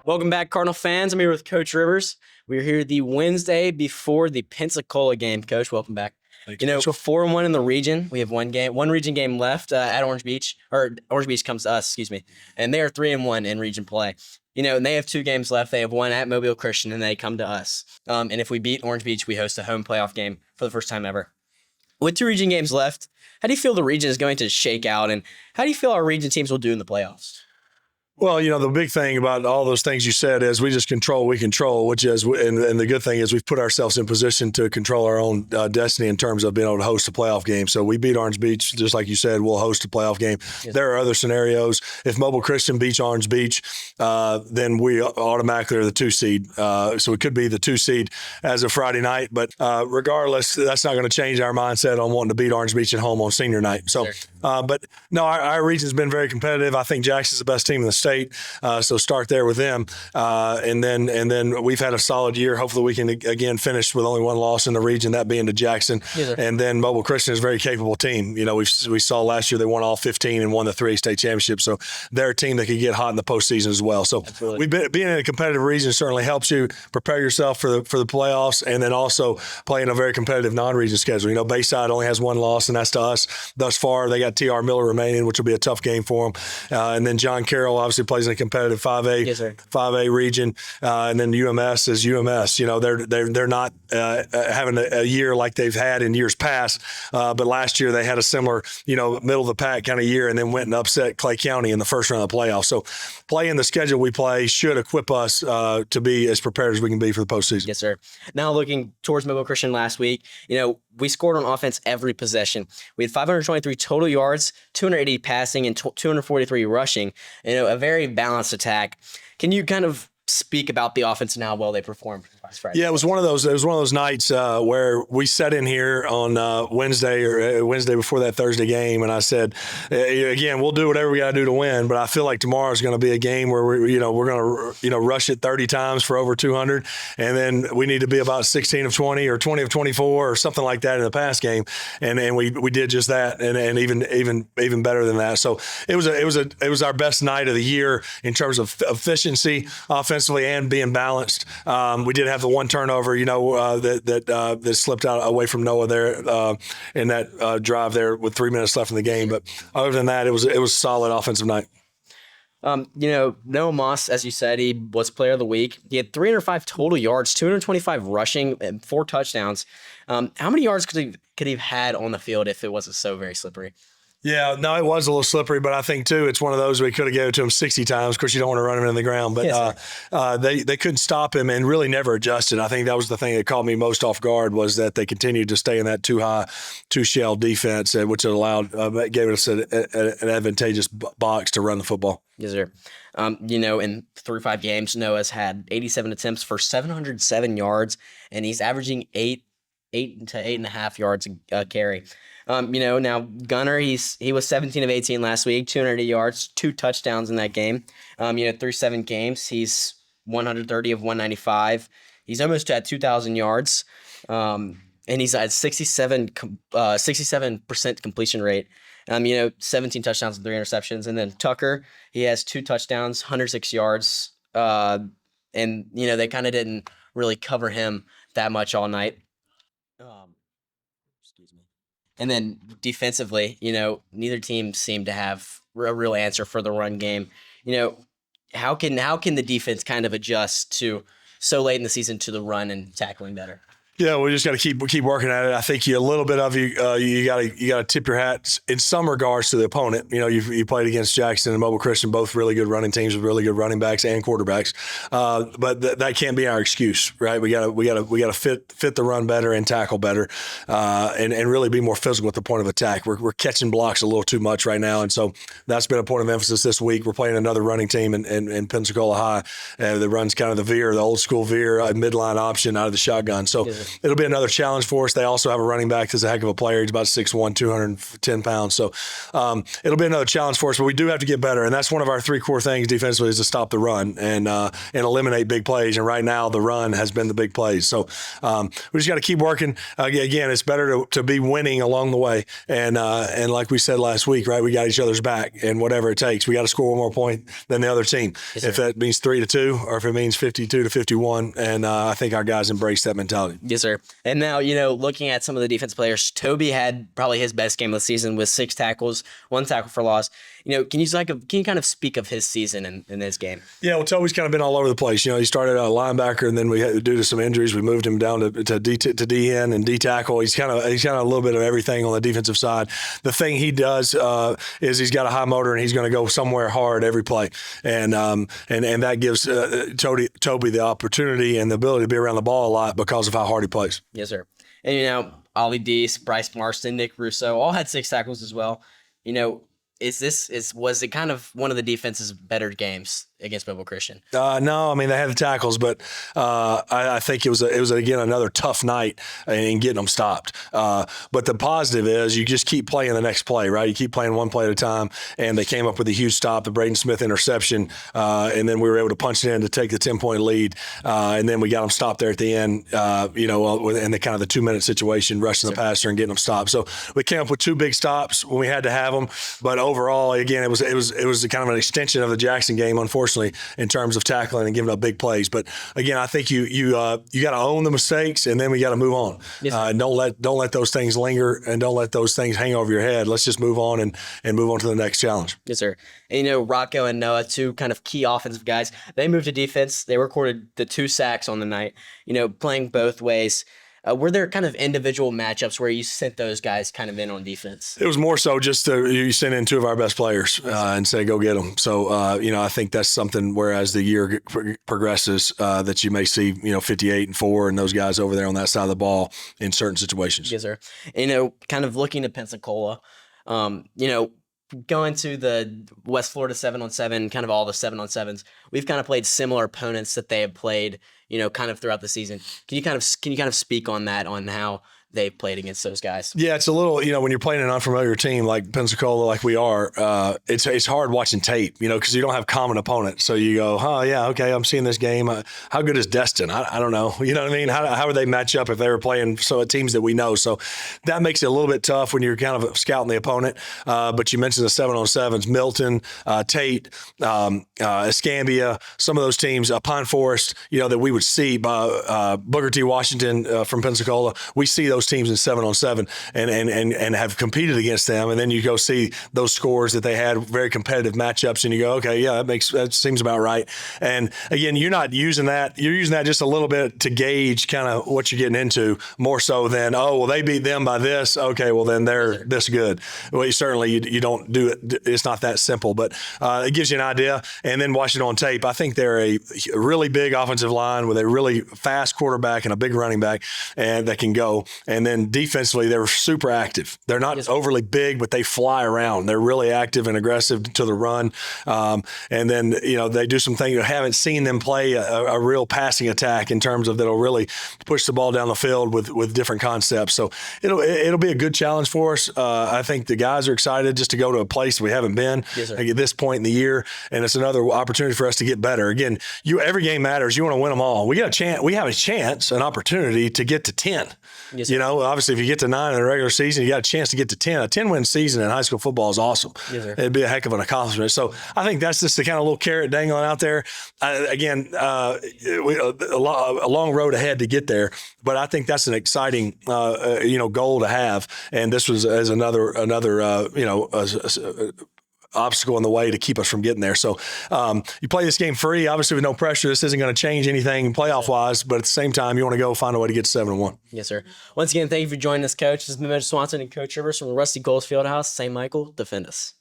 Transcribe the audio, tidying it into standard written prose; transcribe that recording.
Welcome back, Cardinal fans. I'm here with Coach Rivers. We're here the Wednesday before the Pensacola game. Coach, welcome back. Thank you. 4-1 in the region. We have one region game left at Orange Beach, or Orange Beach comes to us, excuse me. And they are 3-1 in region play. And they have 2 games left. They have one at Mobile Christian, and they come to us. And if we beat Orange Beach, we host a home playoff game for the first time ever. With 2 region games left, how do you feel the region is going to shake out, and how do you feel our region teams will do in the playoffs? Well, the big thing about all those things you said is we just control what we control, which is, and the good thing is we've put ourselves in position to control our own destiny in terms of being able to host a playoff game. So we beat Orange Beach, just like you said, we'll host a playoff game. Yes. There are other scenarios. If Mobile Christian beats Orange Beach, then we automatically are the 2 seed. So it could be the 2 seed as of Friday night. But regardless, that's not going to change our mindset on wanting to beat Orange Beach at home on senior night. So, sure. But no, our region's been very competitive. I think Jackson's the best team in the state. So start there with them. And then we've had a solid year. Hopefully we can, again, finish with only 1 loss in the region, that being to Jackson. Yes, and then Mobile Christian is a very capable team. We saw last year they won all 15 and won the 3 state championships. So they're a team that could get hot in the postseason as well. So being in a competitive region certainly helps you prepare yourself for the playoffs, and then also playing a very competitive non-region schedule. Bayside only has 1 loss, and that's to us thus far. They got T.R. Miller remaining, which will be a tough game for them. And then John Carroll obviously plays in a competitive 5A, yes, 5A region, and then UMS is UMS. They're not having a year like they've had in years past, but last year they had a similar, middle of the pack kind of year, and then went and upset Clay County in the first round of the playoffs. So playing the schedule we play should equip us to be as prepared as we can be for the postseason. Yes, sir. Now looking towards Mobile Christian last week, we scored on offense every possession. We had 523 total yards, 280 passing, and 243 rushing. A very balanced attack. Can you kind of speak about the offense and how well they performed last Friday? Yeah, it was one of those nights where we sat in here on Wednesday before that Thursday game, and I said, again, we'll do whatever we got to do to win, but I feel like tomorrow is going to be a game where we're going to rush it 30 times for over 200, and then we need to be about 16 of 20 or 20 of 24 or something like that in the pass game, and we did just that, and even better than that. So it was our best night of the year in terms of efficiency, offensively, and being balanced. We did have the 1 turnover, that slipped out away from Noah there in that drive there with 3 minutes left in the game. But other than that, it was a solid offensive night. Noah Moss, as you said, he was player of the week. He had 305 total yards, 225 rushing, and 4 touchdowns. How many yards could he have had on the field if it wasn't so very slippery? Yeah, no, it was a little slippery, but I think, too, it's one of those we could have given it to him 60 times. Of course, you don't want to run him in the ground. But yes, they couldn't stop him and really never adjusted. I think that was the thing that caught me most off guard, was that they continued to stay in that too-high, two-shell defense, which gave us an advantageous box to run the football. Yes, sir. In 3-5 games, Noah's had 87 attempts for 707 yards, and he's averaging 8 to 8.5 yards a carry. Now Gunner, he was 17 of 18 last week, 280 yards, 2 touchdowns in that game. Through 7 games, he's 130 of 195. He's almost at 2,000 yards, and he's at 67% completion rate. 17 touchdowns and 3 interceptions. And then Tucker, he has 2 touchdowns, 106 yards, and they kind of didn't really cover him that much all night. And then defensively, neither team seemed to have a real answer for the run game. How can the defense kind of adjust to so late in the season to the run and tackling better? Yeah, we just got to keep working at it. I think a little bit of you got to tip your hat in some regards to the opponent. You played against Jackson and Mobile Christian, both really good running teams with really good running backs and quarterbacks. But that can't be our excuse, right? We got to fit the run better and tackle better, and really be more physical at the point of attack. We're catching blocks a little too much right now, and so that's been a point of emphasis this week. We're playing another running team in Pensacola High that runs kind of the veer, the old school veer, midline option out of the shotgun. So. it'll be another challenge for us. They also have a running back that's a heck of a player. He's about 6'1", 210 pounds. So it'll be another challenge for us, but we do have to get better. And that's one of our 3 core things defensively is to stop the run and eliminate big plays. And right now the run has been the big plays. So we just got to keep working. Again, it's better to be winning along the way. And like we said last week, right, we got each other's back and whatever it takes. We got to score one more point than the other team. Yes, if that means 3-2 or if it means 52-51. And I think our guys embrace that mentality. Yes, sir. And now, looking at some of the defense players, Toby had probably his best game of the season with 6 tackles, 1 tackle for loss. Can you kind of speak of his season in his game? Yeah, well, Toby's kind of been all over the place. He started out a linebacker, and then due to some injuries, we moved him down to DN and D tackle. He's kind of a little bit of everything on the defensive side. The thing he does is he's got a high motor, and he's going to go somewhere hard every play, and that gives Toby the opportunity and the ability to be around the ball a lot because of how hard he plays. Yes, sir. And Ollie Deese, Bryce Marston, Nick Russo all had 6 tackles as well. Was it kind of one of the defense's better games against Mobile Christian? No, I mean they had the tackles, but I think it was again another tough night in getting them stopped. But the positive is you just keep playing the next play, right? You keep playing one play at a time, and they came up with a huge stop, the Braden Smith interception, and then we were able to punch it in to take the 10-point lead, and then we got them stopped there at the end, in the kind of the 2-minute situation, rushing the passer and getting them stopped. So we came up with 2 big stops when we had to have them, but overall, again, it was kind of an extension of the Jackson game, unfortunately, in terms of tackling and giving up big plays. But again, I think you got to own the mistakes, and then we got to move on. Yes, don't let those things linger, and don't let those things hang over your head. Let's just move on and move on to the next challenge. Yes, sir. And Rocco and Noah, 2 kind of key offensive guys. They moved to defense. They recorded the 2 sacks on the night. Playing both ways. Were there kind of individual matchups where you sent those guys kind of in on defense? It was more so just you send in 2 of our best players and say, go get them. So, I think that's something whereas the year progresses that you may see, 58-4 and those guys over there on that side of the ball in certain situations. Yes, sir. Kind of looking to Pensacola, going to the West Florida 7-on-7, kind of all the 7-on-7s, we've kind of played similar opponents that they have played, kind of throughout the season. Can you kind of speak on that, on how they played against those guys? Yeah, it's a little, when you're playing an unfamiliar team like Pensacola, like we are, it's hard watching tape, because you don't have common opponents. So you go, oh, yeah, okay, I'm seeing this game. How good is Destin? I don't know. You know what I mean? How would they match up if they were playing teams that we know? So that makes it a little bit tough when you're kind of scouting the opponent. But you mentioned the 7-on-7s, Milton, Tate, Escambia, some of those teams, Pine Forest, that we would see, Booker T. Washington from Pensacola. We see those teams in 7-on-7 and have competed against them, and then you go see those scores that they had, very competitive matchups, and you go, okay, yeah, that seems about right. And again, you're not using that; you're using that just a little bit to gauge kind of what you're getting into, more so than they beat them by this. Okay, well then they're this good. Well, you don't do it. It's not that simple, but it gives you an idea. And then watching it on tape, I think they're a really big offensive line with a really fast quarterback and a big running back, and that can go. And then defensively, they're super active. They're not overly big, but they fly around. They're really active and aggressive to the run. And then, they do some things. I haven't seen them play a real passing attack in terms of that'll really push the ball down the field with different concepts. So it'll be a good challenge for us. I think the guys are excited just to go to a place we haven't been at this point in the year. And it's another opportunity for us to get better. Again, every game matters. You want to win them all. We have a chance, an opportunity to get to 10. Yes, obviously, if you get to 9 in the regular season, you got a chance to get to 10. A 10-win season in high school football is awesome. Yes, sir. It'd be a heck of an accomplishment. So I think that's just the kind of little carrot dangling out there. A long road ahead to get there, but I think that's an exciting, goal to have. And this was as another obstacle in the way to keep us from getting there. So you play this game free, obviously with no pressure. This isn't going to change anything playoff-wise, but at the same time, you want to go find a way to get to 7-1. Yes, sir. Once again, thank you for joining us, Coach. This is Mitchell Swanson and Coach Rivers from the Rusty Goals Fieldhouse. St. Michael, defend us.